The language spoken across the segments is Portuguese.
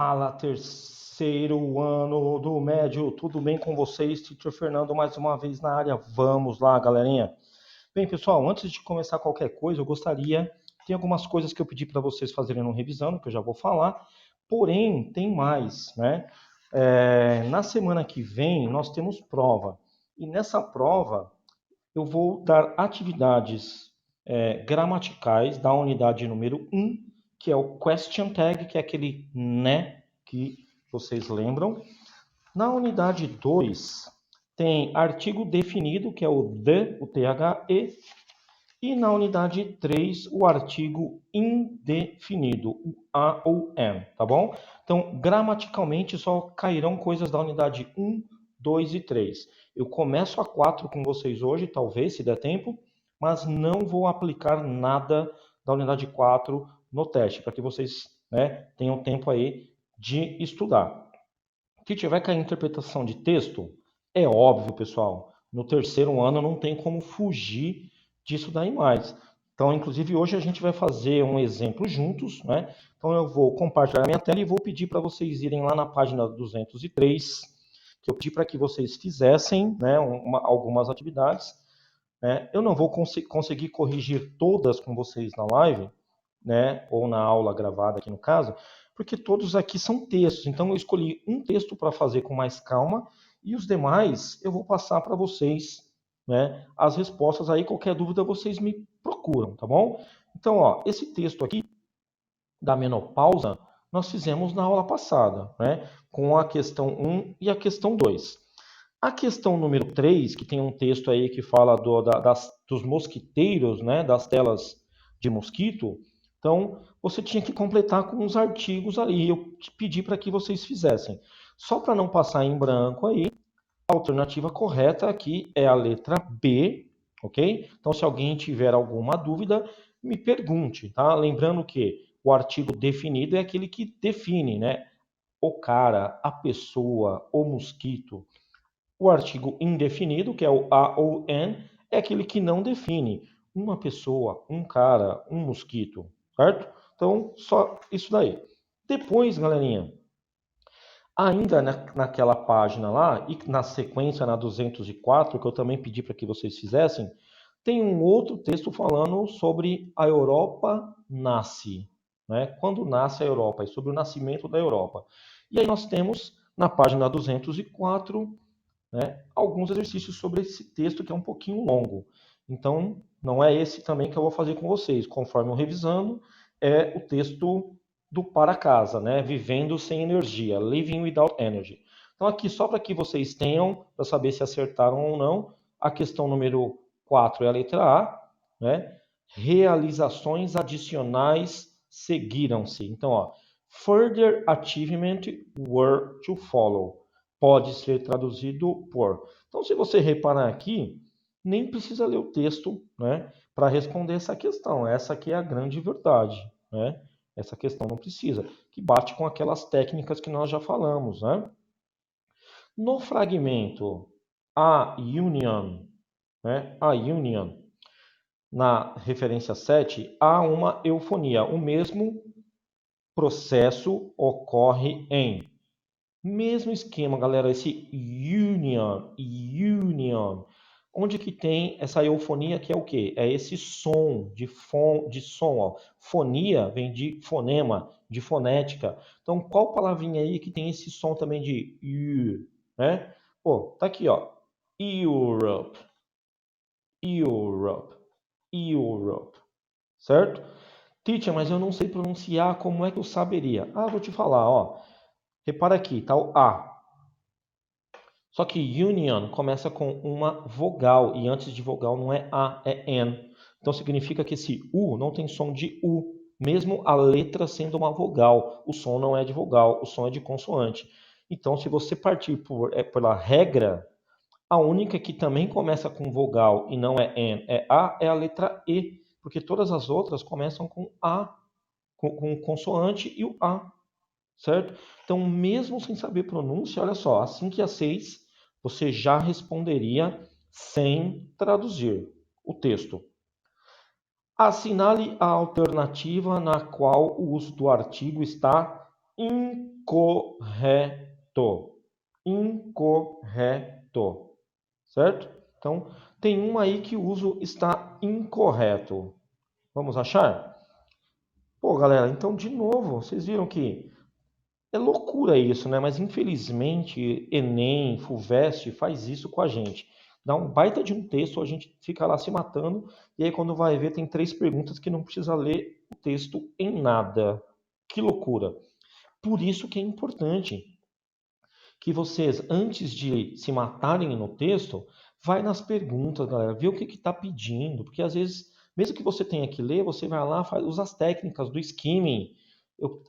Fala, terceiro ano do médio, tudo bem com vocês? Teacher Fernando mais uma vez na área. Vamos lá, galerinha. Bem, pessoal, antes de começar qualquer coisa, eu gostaria, tem algumas coisas que eu pedi para vocês fazerem no revisando, que eu já vou falar, porém, tem mais, né? Na semana que vem, nós temos prova, e nessa prova, eu vou dar atividades gramaticais da unidade número 1, que é o question tag, que é aquele né que vocês lembram. Na unidade 2, tem artigo definido, que é o the, o THE, e na unidade 3, o artigo indefinido, o A ou N, tá bom? Então, gramaticalmente, só cairão coisas da unidade 1, 2 e 3. Eu começo a 4 com vocês hoje, talvez, se der tempo, mas não vou aplicar nada da unidade 4 no teste, para que vocês tenham tempo aí de estudar. Se tiver com a interpretação de texto, é óbvio, pessoal, no terceiro ano não tem como fugir disso daí mais. Então, inclusive, hoje a gente vai fazer um exemplo juntos, né? Então, eu vou compartilhar a minha tela e vou pedir para vocês irem lá na página 203, que eu pedi para que vocês fizessem algumas atividades. Né? Eu não vou conseguir corrigir todas com vocês na live, né? Ou na aula gravada aqui no caso, porque todos aqui são textos. Então eu escolhi um texto para fazer com mais calma e os demais eu vou passar para vocês, né? As respostas aí, qualquer dúvida vocês me procuram, tá bom? Então, ó, esse texto aqui da menopausa nós fizemos na aula passada, né? Com a questão 1 e a questão 2. A questão número 3, que tem um texto aí que fala dos mosquiteiros, né, das telas de mosquito, então você tinha que completar com os artigos ali. Eu pedi para que vocês fizessem. Só para não passar em branco aí, a alternativa correta aqui é a letra B, ok? Então, se alguém tiver alguma dúvida, me pergunte, tá? Lembrando que o artigo definido é aquele que define, né? O cara, a pessoa, o mosquito. O artigo indefinido, que é o A ou N, é aquele que não define uma pessoa, um cara, um mosquito, certo? Então, só isso daí. Depois, galerinha, ainda naquela página lá, e na sequência na 204, que eu também pedi para que vocês fizessem, tem um outro texto falando sobre a Europa nasce. Né? Quando nasce a Europa, e sobre o nascimento da Europa. E aí nós temos, na página 204, né, alguns exercícios sobre esse texto que é um pouquinho longo. Então, não é esse também que eu vou fazer com vocês. Conforme eu revisando, é o texto do para casa, né? Vivendo sem energia, living without energy. Então, aqui, só para que vocês tenham, para saber se acertaram ou não, a questão número 4 é a letra A, né? Realizações adicionais seguiram-se. Então, ó, further achievement were to follow pode ser traduzido por. Então, se você reparar aqui, nem precisa ler o texto, né, para responder essa questão. Essa aqui é a grande verdade, né? Essa questão não precisa, que bate com aquelas técnicas que nós já falamos, né? No fragmento a union, né? A union, na referência 7, há uma eufonia. O mesmo processo ocorre em mesmo esquema, galera, esse union. Onde que tem essa eufonia que é o quê? É esse som, de som, ó. Fonia vem de fonema, de fonética. Então, qual palavrinha aí que tem esse som também de U, né? Pô, tá aqui, ó. Europe, Europe, Europe, certo? Teacher, mas eu não sei pronunciar, como é que eu saberia? Ah, vou te falar, ó. Repara aqui, tá o A. Só que union começa com uma vogal e antes de vogal não é A, é N. Então significa que esse U não tem som de U, mesmo a letra sendo uma vogal. O som não é de vogal, o som é de consoante. Então, se você partir pela regra, a única que também começa com vogal e não é N, é A, é a letra E, porque todas as outras começam com A, com consoante e o A, certo? Então, mesmo sem saber pronúncia, olha só, assim que a 6, você já responderia sem traduzir o texto. Assinale a alternativa na qual o uso do artigo está incorreto. Incorreto. Certo? Então, tem uma aí que o uso está incorreto. Vamos achar? Pô, galera, então de novo, vocês viram que é loucura isso, né? Mas infelizmente, Enem, Fulvestre faz isso com a gente. Dá um baita de um texto, a gente fica lá se matando, e aí quando vai ver tem 3 perguntas que não precisa ler o texto em nada. Que loucura. Por isso que é importante que vocês, antes de se matarem no texto, vai nas perguntas, galera, vê o que está pedindo, porque às vezes, mesmo que você tenha que ler, você vai lá, usa as técnicas do skimming.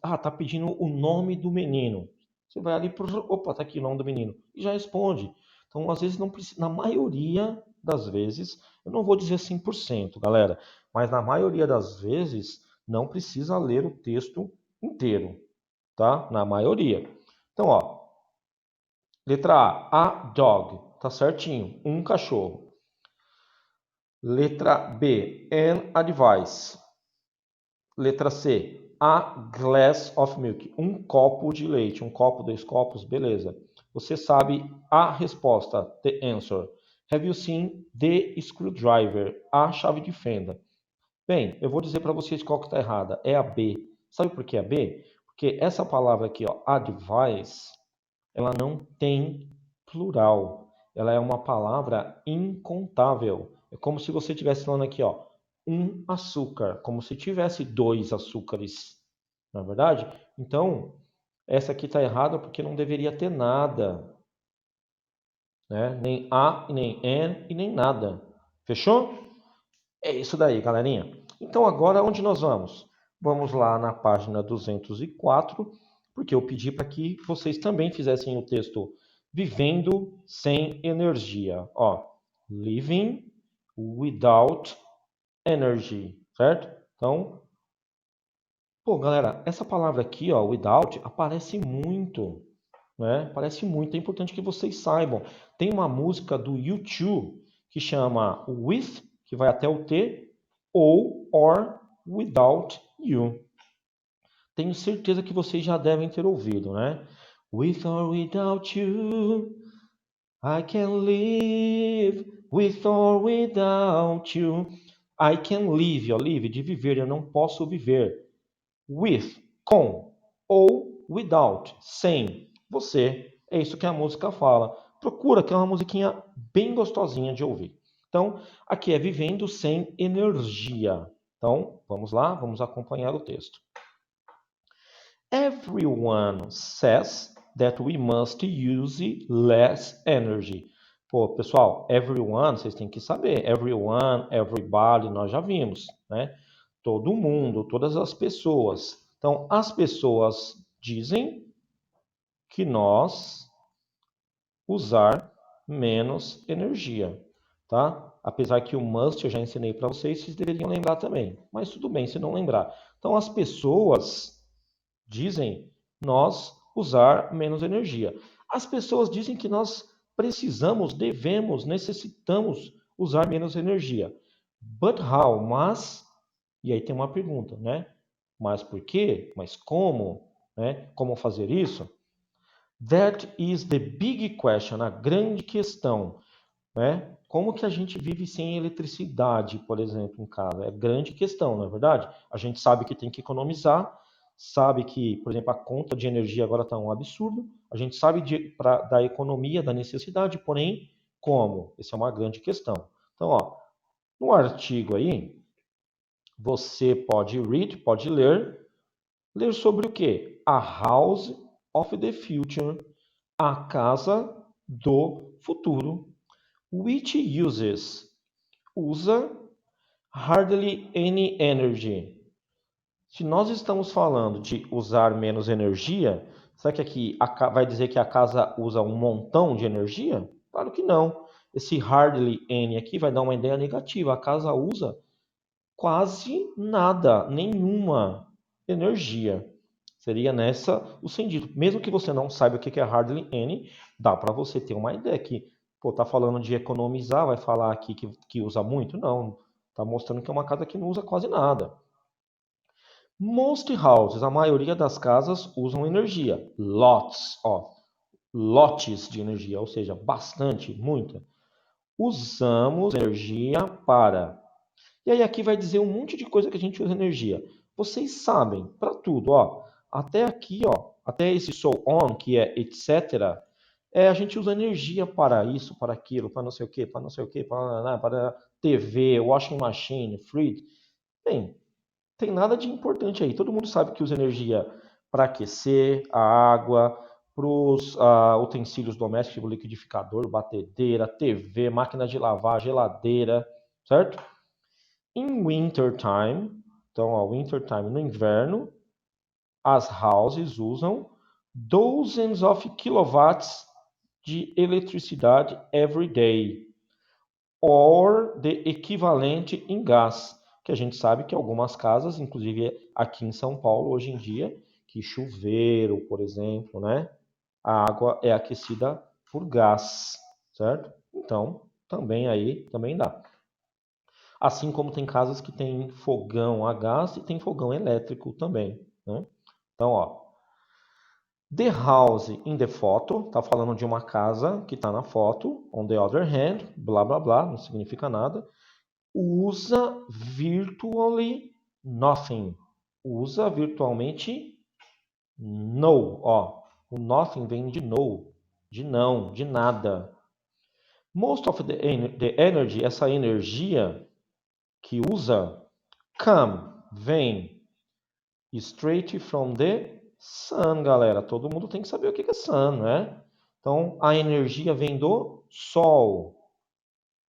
Tá pedindo o nome do menino. Você vai ali, opa, tá aqui o nome do menino, e já responde. Então, às vezes, não precisa, na maioria das vezes, eu não vou dizer 100%, galera, mas na maioria das vezes, não precisa ler o texto inteiro, tá? Na maioria. Então, ó, letra A dog. Tá certinho. Um cachorro. Letra B, an advice. Letra C, a glass of milk. Um copo de leite. Um copo, 2 copos, beleza. Você sabe a resposta, the answer. Have you seen the screwdriver? A chave de fenda. Bem, eu vou dizer para vocês qual que está errada. É a B. Sabe por que a B? Porque essa palavra aqui, ó, advice, ela não tem plural. Ela é uma palavra incontável. É como se você estivesse falando aqui, ó, um açúcar, como se tivesse 2 açúcares, não é verdade? Então, essa aqui está errada porque não deveria ter nada, né? Nem a, nem an e nem nada. Fechou? É isso daí, galerinha. Então, agora onde nós vamos? Vamos lá na página 204, porque eu pedi para que vocês também fizessem o texto Vivendo sem energia. Ó, living without energy, certo? Então, pô, galera, essa palavra aqui, ó, without, aparece muito, né? Aparece muito. É importante que vocês saibam. Tem uma música do U2 que chama With, que vai até o T, ou or without you. Tenho certeza que vocês já devem ter ouvido, né? With or without you, I can live. With or without you, I can live. Ó, live de viver, eu não posso viver. With, com, ou without, sem, você. É isso que a música fala. Procura, que é uma musiquinha bem gostosinha de ouvir. Então, aqui é vivendo sem energia. Então, vamos lá, vamos acompanhar o texto. Everyone says that we must use less energy. Pô, pessoal, everyone, vocês têm que saber. Everyone, everybody, nós já vimos, né? Todo mundo, todas as pessoas. Então, as pessoas dizem que nós usar menos energia, tá? Apesar que o must eu já ensinei para vocês, vocês deveriam lembrar também. Mas tudo bem se não lembrar. Então, as pessoas dizem nós usar menos energia. As pessoas dizem que nós precisamos, devemos, necessitamos usar menos energia. But how? Mas, e aí tem uma pergunta, né? Mas por quê? Mas como? Né? Como fazer isso? That is the big question, a grande questão, né? Como que a gente vive sem eletricidade, por exemplo, em casa? É grande questão, não é verdade? A gente sabe que tem que economizar, sabe que, por exemplo, a conta de energia agora está um absurdo, a gente sabe da economia, da necessidade, porém, como? Essa é uma grande questão. Então, ó, no artigo aí, você pode pode ler sobre o quê? A House of the Future, a casa do futuro, which usa hardly any energy. Se nós estamos falando de usar menos energia, será que aqui vai dizer que a casa usa um montão de energia? Claro que não. Esse hardly any aqui vai dar uma ideia negativa. A casa usa quase nada, nenhuma energia. Seria nessa o sentido. Mesmo que você não saiba o que é hardly any, dá para você ter uma ideia que, pô, tá falando de economizar, vai falar aqui que usa muito? Não, tá mostrando que é uma casa que não usa quase nada. Most houses, a maioria das casas usam energia. Lots, lotes de energia, ou seja, bastante, muita. Usamos energia para. E aí aqui vai dizer um monte de coisa que a gente usa energia. Vocês sabem, para tudo, até aqui, até esse so on, que é etc., a gente usa energia para isso, para aquilo, para não sei o quê, para não sei o quê, para TV, washing machine, fridge. Bem, tem nada de importante aí. Todo mundo sabe que usa energia para aquecer a água, para os utensílios domésticos, tipo liquidificador, batedeira, TV, máquina de lavar, geladeira, certo? In winter time, então, winter time no inverno, as houses usam dozens of kilowatts de eletricidade every day, or the equivalente em gás, que a gente sabe que algumas casas, inclusive aqui em São Paulo hoje em dia, que chuveiro, por exemplo, né, a água é aquecida por gás, certo? Então, também dá. Assim como tem casas que tem fogão a gás e tem fogão elétrico também, né? Então, the house in the photo, tá falando de uma casa que está na foto. On the other hand, blá blá blá, não significa nada. Usa virtually nothing. Usa virtualmente no, O nothing vem de no, de não, de nada. Most of the energy, essa energia que usa, vem straight from the sun, galera. Todo mundo tem que saber o que é sun, né? Então, a energia vem do sol,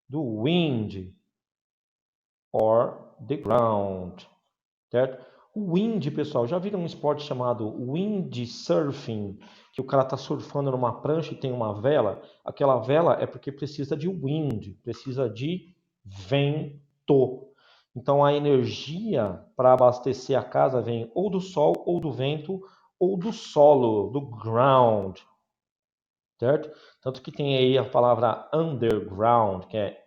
do wind, or the ground, certo? O wind, pessoal, já viram um esporte chamado windsurfing, que o cara está surfando numa prancha e tem uma vela? Aquela vela é porque precisa de wind, precisa de vento. Então a energia para abastecer a casa vem ou do sol, ou do vento, ou do solo, do ground, certo? Tanto que tem aí a palavra underground, que é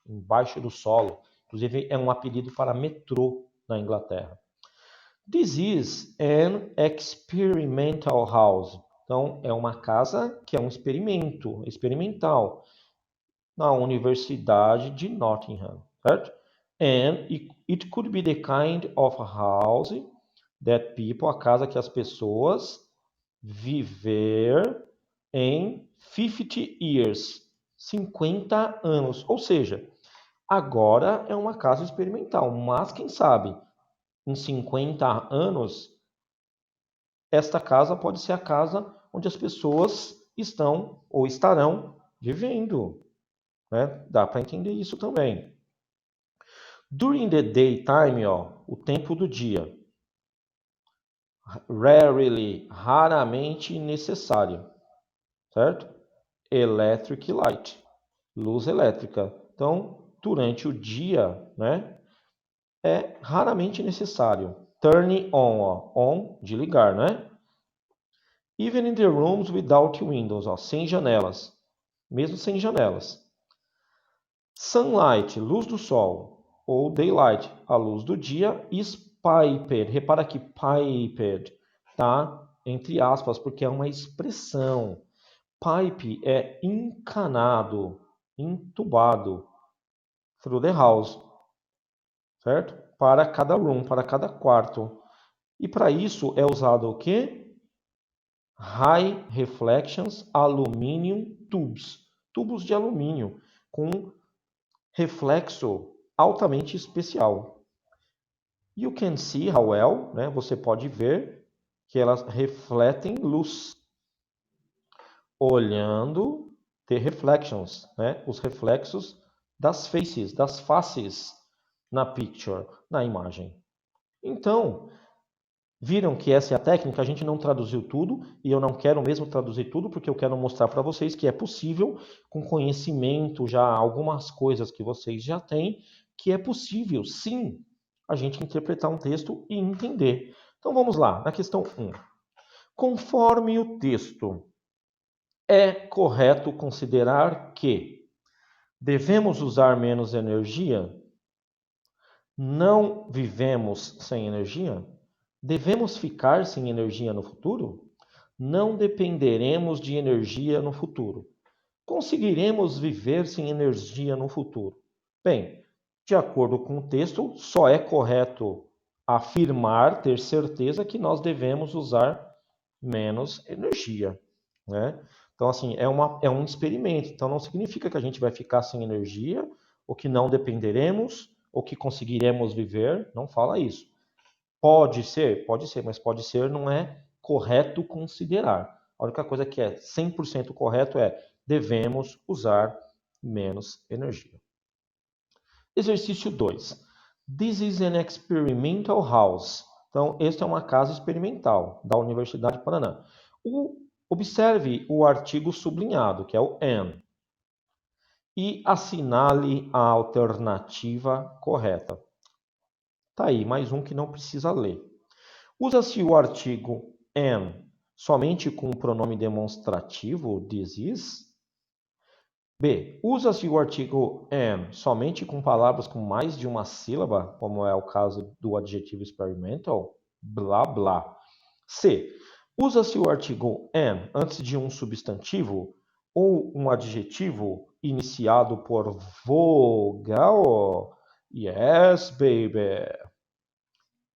embaixo do solo. Inclusive é um apelido para metrô na Inglaterra. This is an experimental house. Então, é uma casa que é um experimento, experimental, na Universidade de Nottingham, certo? And it could be the kind of house that people, a casa que as pessoas viver em 50 years, 50 anos. Ou seja, agora é uma casa experimental, mas quem sabe em 50 anos esta casa pode ser a casa onde as pessoas estão ou estarão vivendo, né? Dá para entender isso também. During the daytime, o tempo do dia. Rarely, raramente necessário, certo? Electric light, luz elétrica. Então, durante o dia, né, é raramente necessário. Turn on, on de ligar, né? Even in the rooms without windows, sem janelas, mesmo sem janelas. Sunlight, luz do sol, ou daylight, a luz do dia, is piped. Repara que piped tá entre aspas, porque é uma expressão. Pipe é encanado, entubado, through the house, certo? Para cada room, para cada quarto. E para isso é usado o quê? High reflections aluminum tubes, tubos de alumínio com reflexo altamente especial. You can see how well, né? Você pode ver que elas refletem luz. Olhando the reflections, né? Os reflexos das faces na picture, na imagem. Então, viram que essa é a técnica? A gente não traduziu tudo e eu não quero mesmo traduzir tudo porque eu quero mostrar para vocês que é possível, com conhecimento já, algumas coisas que vocês já têm, que é possível, sim, a gente interpretar um texto e entender. Então vamos lá, na questão 1. Conforme o texto, é correto considerar que devemos usar menos energia? Não vivemos sem energia? Devemos ficar sem energia no futuro? Não dependeremos de energia no futuro. Conseguiremos viver sem energia no futuro? Bem, de acordo com o texto, só é correto afirmar, ter certeza que nós devemos usar menos energia, né? Então, assim, é um experimento. Então, não significa que a gente vai ficar sem energia, ou que não dependeremos, ou que conseguiremos viver. Não fala isso. Pode ser, mas pode ser não é correto considerar. A única coisa que é 100% correto é devemos usar menos energia. Exercício 2. This is an experimental house. Então, esta é uma casa experimental da Universidade de Paraná. Observe o artigo sublinhado, que é o and, e assinale a alternativa correta. Tá aí, mais um que não precisa ler. Usa-se o artigo an somente com o pronome demonstrativo this is? B. Usa-se o artigo am somente com palavras com mais de uma sílaba, como é o caso do adjetivo experimental? Blá, blá. C. Usa-se o artigo am antes de um substantivo ou um adjetivo iniciado por vogal? Yes, baby.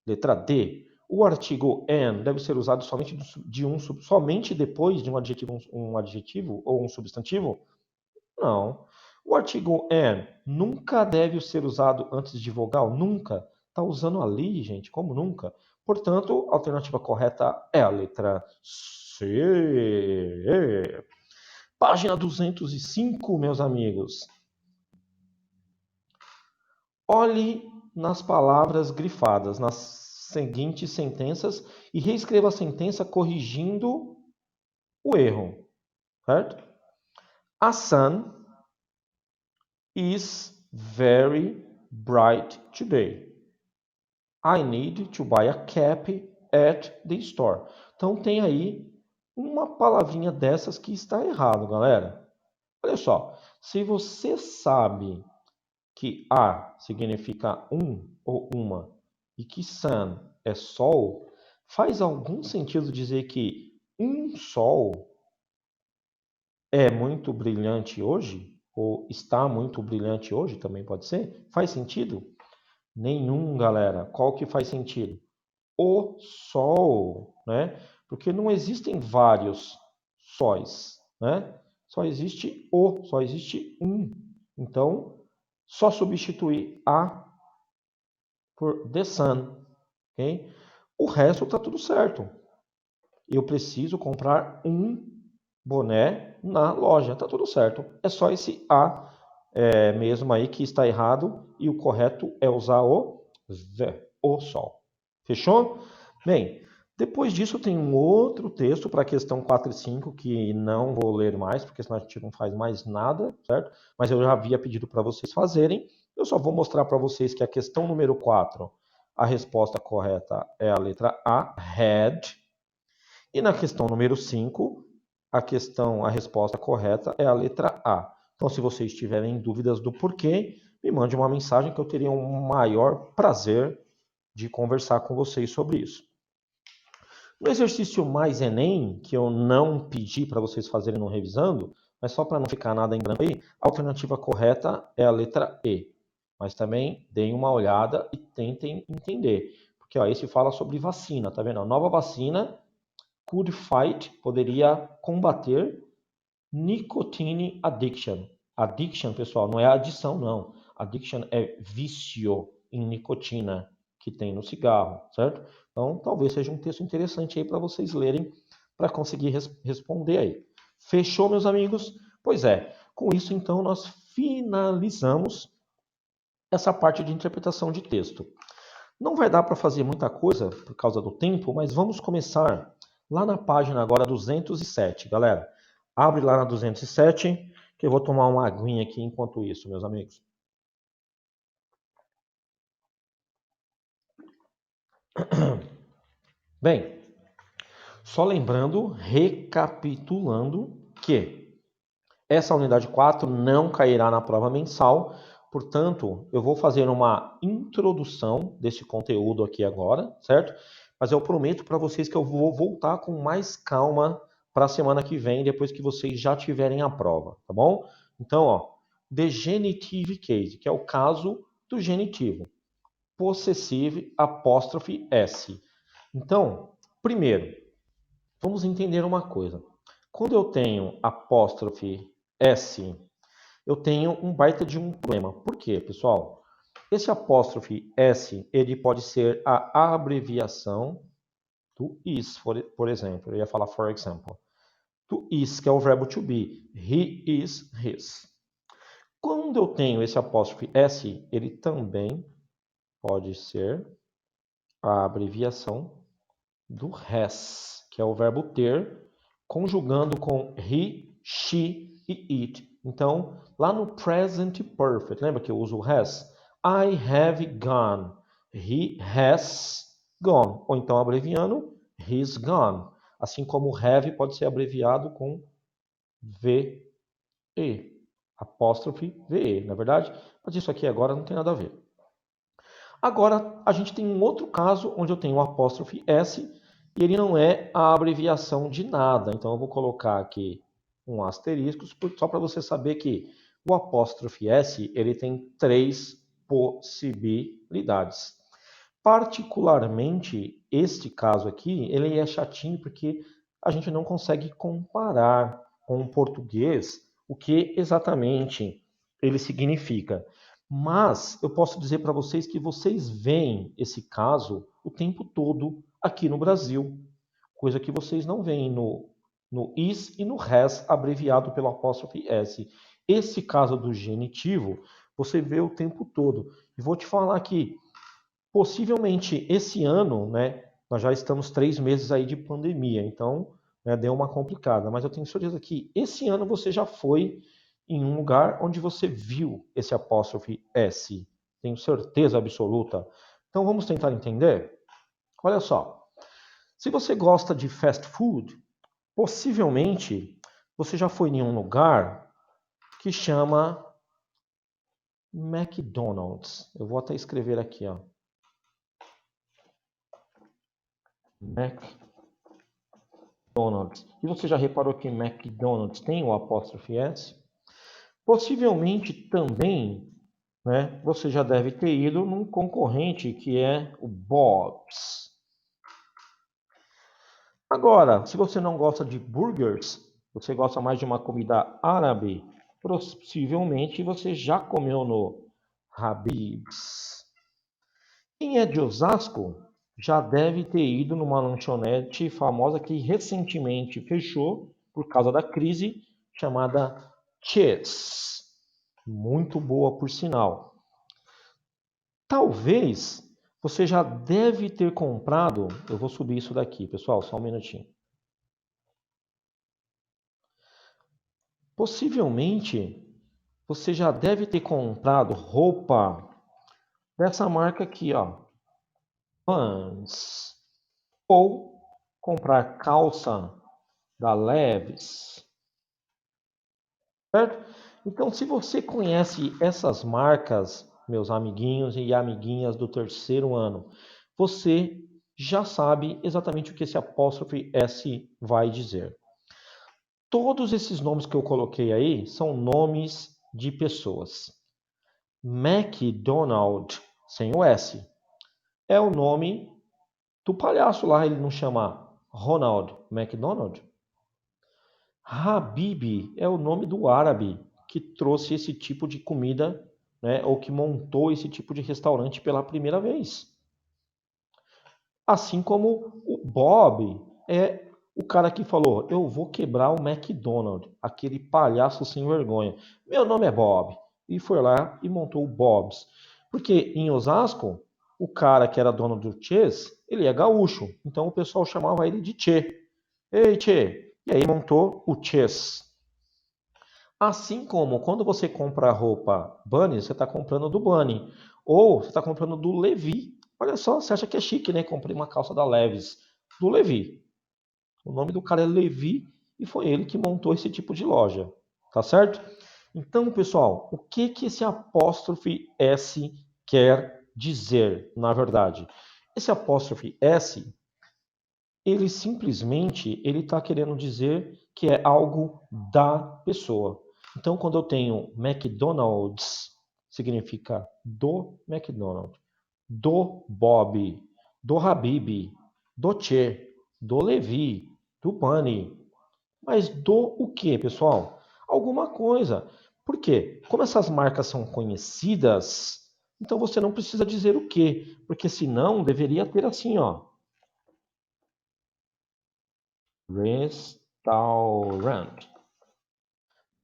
Letra D. O artigo an deve ser usado somente depois de um adjetivo ou um substantivo? Não. O artigo an nunca deve ser usado antes de vogal, nunca. Está usando ali, gente, como nunca. Portanto, a alternativa correta é a letra C. Página 205, meus amigos. Olhe nas palavras grifadas, nas seguintes sentenças e reescreva a sentença corrigindo o erro, certo? A sun is very bright today. I need to buy a cap at the store. Então tem aí uma palavrinha dessas que está errado, galera. Olha só, se você sabe que a significa um ou uma e que sun é sol, faz algum sentido dizer que um sol é muito brilhante hoje? Ou está muito brilhante hoje, também pode ser? Faz sentido? Nenhum, galera. Qual que faz sentido? O sol, né? Porque não existem vários sóis, né? Só existe um. Então, só substituir a por the sun, ok? O resto está tudo certo. Eu preciso comprar um boné na loja, tá tudo certo. É só esse a mesmo aí que está errado e o correto é usar o the, o sol. Fechou? Bem, depois disso tem um outro texto para a questão 4 e 5 que não vou ler mais, porque senão a gente não faz mais nada, certo? Mas eu já havia pedido para vocês fazerem. Eu só vou mostrar para vocês que a questão número 4, a resposta correta é a letra A, had. E na questão número 5, a resposta correta é a letra A. Então, se vocês tiverem dúvidas do porquê, me mande uma mensagem que eu teria um maior prazer de conversar com vocês sobre isso. No exercício mais Enem, que eu não pedi para vocês fazerem no revisando, mas só para não ficar nada em branco aí, a alternativa correta é a letra E. Mas também deem uma olhada e tentem entender. Porque ó, esse fala sobre vacina, tá vendo? A nova vacina could fight, poderia combater nicotine addiction. Addiction, pessoal, não é adição, não. Addiction é vício em nicotina que tem no cigarro, certo? Então, talvez seja um texto interessante aí para vocês lerem, para conseguir responder aí. Fechou, meus amigos? Pois é. Com isso, então, nós finalizamos essa parte de interpretação de texto. Não vai dar para fazer muita coisa por causa do tempo, mas vamos começar lá na página agora 207, galera. Abre lá na 207, que eu vou tomar uma aguinha aqui enquanto isso, meus amigos. Bem, só lembrando, recapitulando, que essa unidade 4 não cairá na prova mensal, portanto, eu vou fazer uma introdução desse conteúdo aqui agora, certo? mas eu prometo para vocês que eu vou voltar com mais calma para a semana que vem, depois que vocês já tiverem a prova, tá bom? Então, ó, the genitive case, que é o caso do genitivo. Possessive apóstrofe S. Então, primeiro, vamos entender uma coisa. Quando eu tenho apóstrofe S, eu tenho um baita de um problema. Por quê, pessoal? Esse apóstrofe S, ele pode ser a abreviação do is, por exemplo. Eu ia falar for example. Do is, que é o verbo to be. He is his. Quando eu tenho esse apóstrofe S, ele também pode ser a abreviação do has, que é o verbo ter, conjugando com he, she e it. Então, lá no present perfect, lembra que eu uso o has? I have gone. He has gone. Ou então, abreviando, he's gone. Assim como have pode ser abreviado com VE. Apóstrofe VE, na verdade? Mas isso aqui agora não tem nada a ver. Agora, a gente tem um outro caso onde eu tenho o apóstrofe S e ele não é a abreviação de nada. Então, eu vou colocar aqui um asterisco, só para você saber que o apóstrofe S ele tem 3 possibilidades. Particularmente, este caso aqui, ele é chatinho porque a gente não consegue comparar com o português o que exatamente ele significa. Mas eu posso dizer para vocês que vocês veem esse caso o tempo todo aqui no Brasil, coisa que vocês não veem no is e no has, abreviado pelo apóstrofe S. Esse caso do genitivo, você vê o tempo todo. E vou te falar que possivelmente esse ano, né, nós já estamos 3 meses aí de pandemia, então né, deu uma complicada. Mas eu tenho certeza que esse ano você já foi em um lugar onde você viu esse apóstrofe S. Tenho certeza absoluta. Então vamos tentar entender? Olha só. Se você gosta de fast food, possivelmente você já foi em um lugar que chama McDonald's. Eu vou até escrever aqui, ó. McDonald's. E você já reparou que McDonald's tem o apóstrofe S? Possivelmente também, né, você já deve ter ido num concorrente que é o Bob's. Agora, se você não gosta de burgers, você gosta mais de uma comida árabe, possivelmente você já comeu no Habib's. Quem é de Osasco já deve ter ido numa lanchonete famosa que recentemente fechou por causa da crise, chamada Cheese. Muito boa, por sinal. Talvez você já deve ter comprado. Eu vou subir isso daqui, pessoal, só um minutinho. Possivelmente você já deve ter comprado roupa dessa marca aqui, ó. Vans. Ou comprar calça da Levi's. Certo? Então, se você conhece essas marcas, meus amiguinhos e amiguinhas do terceiro ano, você já sabe exatamente o que esse apóstrofe S vai dizer. Todos esses nomes que eu coloquei aí são nomes de pessoas. McDonald, sem o S, é o nome do palhaço lá, ele não chama Ronald McDonald? Habib é o nome do árabe que trouxe esse tipo de comida, né, ou que montou esse tipo de restaurante pela primeira vez. Assim como o Bob é o cara que falou: eu vou quebrar o McDonald's, aquele palhaço sem vergonha. Meu nome é Bob. E foi lá e montou o Bob's. Porque em Osasco, o cara que era dono do Chess, ele é gaúcho. Então o pessoal chamava ele de Tchê. Ei, Tchê. E aí montou o Chess. Assim como quando você compra a roupa Bunny, você está comprando do Bunny. Ou você está comprando do Levi. Olha só, você acha que é chique, né? Comprei uma calça da Levi's. Do Levi. O nome do cara é Levi e foi ele que montou esse tipo de loja. Tá certo? Então, pessoal, o que que esse apóstrofe S quer dizer, na verdade? Esse apóstrofe S, ele simplesmente ele está querendo dizer que é algo da pessoa. Então, quando eu tenho McDonald's, significa do McDonald's, do Bob, do Habib, do Che, do Levi, do Bunny. Mas do o que, pessoal? Alguma coisa. Por quê? Como essas marcas são conhecidas, então você não precisa dizer o que, porque senão deveria ter assim, ó. Restaurant.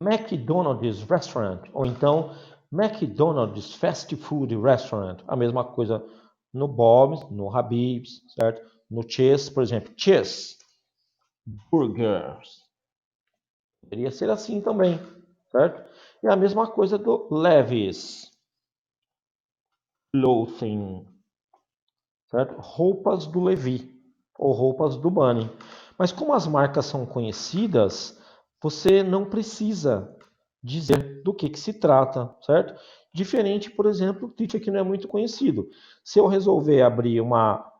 McDonald's Restaurant. Ou então McDonald's Fast Food Restaurant. A mesma coisa no Bob's, no Habib's, certo? No Chess, por exemplo. Chess Burgers. Deveria ser assim também, certo? E a mesma coisa do Levi's Clothing, certo? Roupas do Levi ou roupas do Bunny. Mas como as marcas são conhecidas, você não precisa dizer do que se trata, certo? Diferente, por exemplo, o Teacher que não é muito conhecido. Se eu resolver abrir uma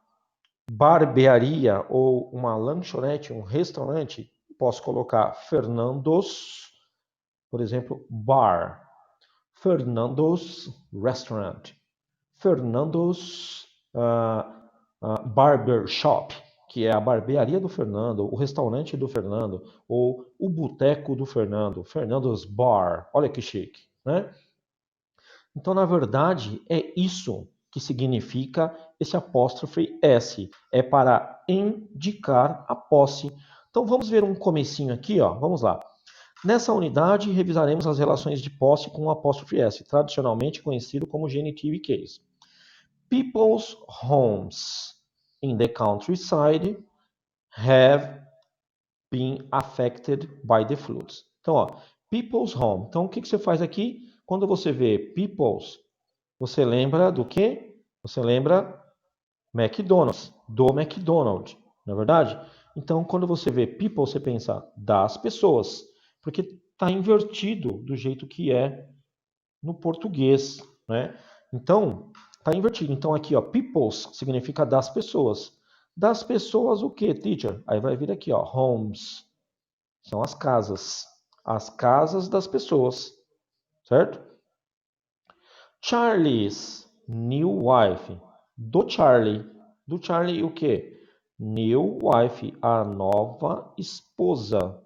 barbearia ou uma lanchonete, um restaurante, posso colocar Fernando's, por exemplo, Bar, Fernando's Restaurant, Fernando's Barber Shop, que é a barbearia do Fernando, o restaurante do Fernando, ou o boteco do Fernando, Fernando's Bar. Olha que chique, né? Então, na verdade, é isso que significa esse apóstrofe S. É para indicar a posse. Então, vamos ver um comecinho aqui, ó. Vamos lá. Nessa unidade, revisaremos as relações de posse com o apóstrofe S, tradicionalmente conhecido como genitive case. People's homes in the countryside have been affected by the floods. Então, ó, people's home. Então, o que você faz aqui? Quando você vê people's, você lembra do quê? Você lembra McDonald's, do McDonald's, não é verdade? Então, quando você vê people, você pensa das pessoas, porque está invertido do jeito que é no português, né? Então, está invertido. Então, aqui, ó, peoples significa das pessoas. Das pessoas o quê, teacher? Aí vai vir aqui, ó, homes. São as casas. As casas das pessoas, certo? Charlie's new wife. Do Charlie. Do Charlie o quê? New wife, a nova esposa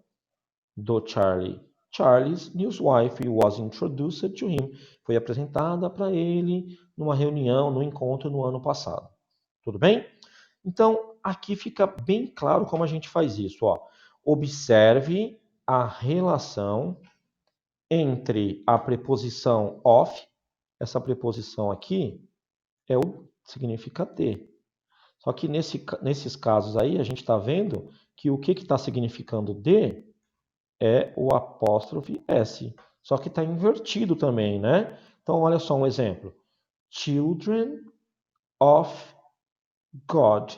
do Charlie. Charlie's new wife was introduced to him. Foi apresentada para ele numa reunião, no encontro no ano passado. Tudo bem? Então, aqui fica bem claro como a gente faz isso. Ó. Observe a relação entre a preposição of, essa preposição aqui significa ter. Só que nesses casos aí, a gente está vendo que o que está significando de é o apóstrofe S. Só que está invertido também, né? Então, olha só um exemplo. Children of God.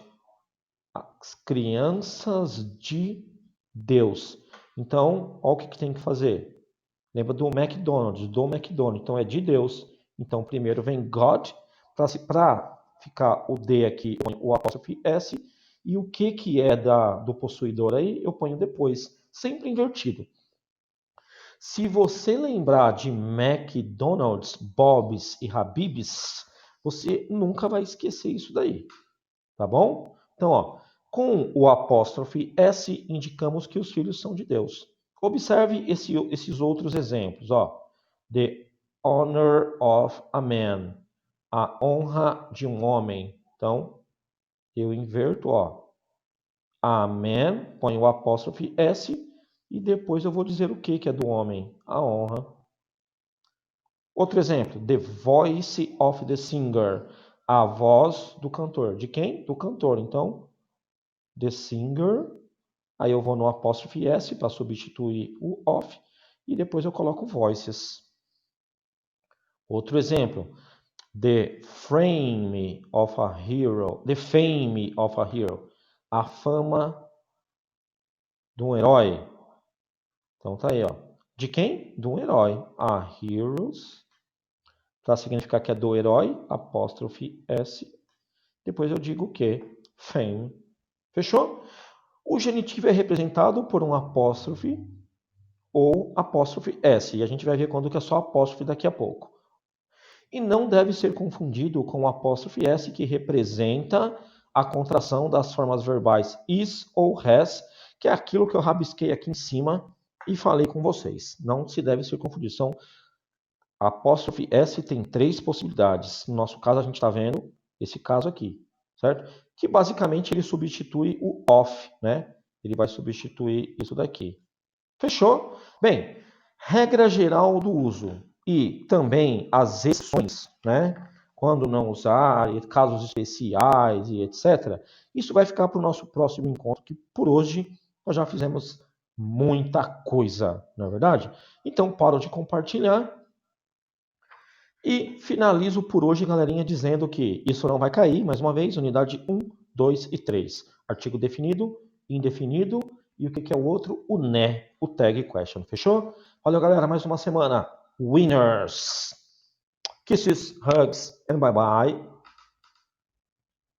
As crianças de Deus. Então, olha o que tem que fazer. Lembra do McDonald's, do McDonald's. Então, é de Deus. Então, primeiro vem God, para ficar o D aqui, o apóstrofe S. E o que é do possuidor aí, eu ponho depois. Sempre invertido. Se você lembrar de McDonald's, Bob's e Habib's, você nunca vai esquecer isso daí, tá bom? Então, ó, com o apóstrofe S, indicamos que os filhos são de Deus. Observe esses outros exemplos, ó. The honor of a man, a honra de um homem. Então, eu inverto, ó. A man, põe o apóstrofe S e depois eu vou dizer o que é do homem, a honra. Outro exemplo, the voice of the singer, a voz do cantor. De quem? Do cantor. Então, the singer, aí eu vou no apóstrofe S para substituir o of e depois eu coloco voices. Outro exemplo, the fame of a hero, the fame of a hero, a fama de um herói. Então tá aí, ó. De quem? De um herói. A heroes, para significar que é do herói, apóstrofe S. Depois eu digo o que? Fame. Fechou? O genitivo é representado por um apóstrofe ou apóstrofe S. E a gente vai ver quando que é só apóstrofe daqui a pouco. E não deve ser confundido com o apóstrofe S, que representa a contração das formas verbais is ou has, que é aquilo que eu rabisquei aqui em cima e falei com vocês. Não se deve ser confundido. A apóstrofe S tem 3 possibilidades. No nosso caso, a gente está vendo esse caso aqui, certo? Que basicamente ele substitui o off, né? Ele vai substituir isso daqui. Fechou? Bem, regra geral do uso e também as exceções, né? Quando não usar, casos especiais e etc. Isso vai ficar para o nosso próximo encontro, que por hoje nós já fizemos muita coisa, não é verdade? Então, paro de compartilhar e finalizo por hoje, galerinha, dizendo que isso não vai cair, mais uma vez, unidade 1, 2 e 3. Artigo definido, indefinido e o que é o outro? O né, o tag question. Fechou? Valeu, galera, mais uma semana. Winners! Kisses, hugs and bye bye.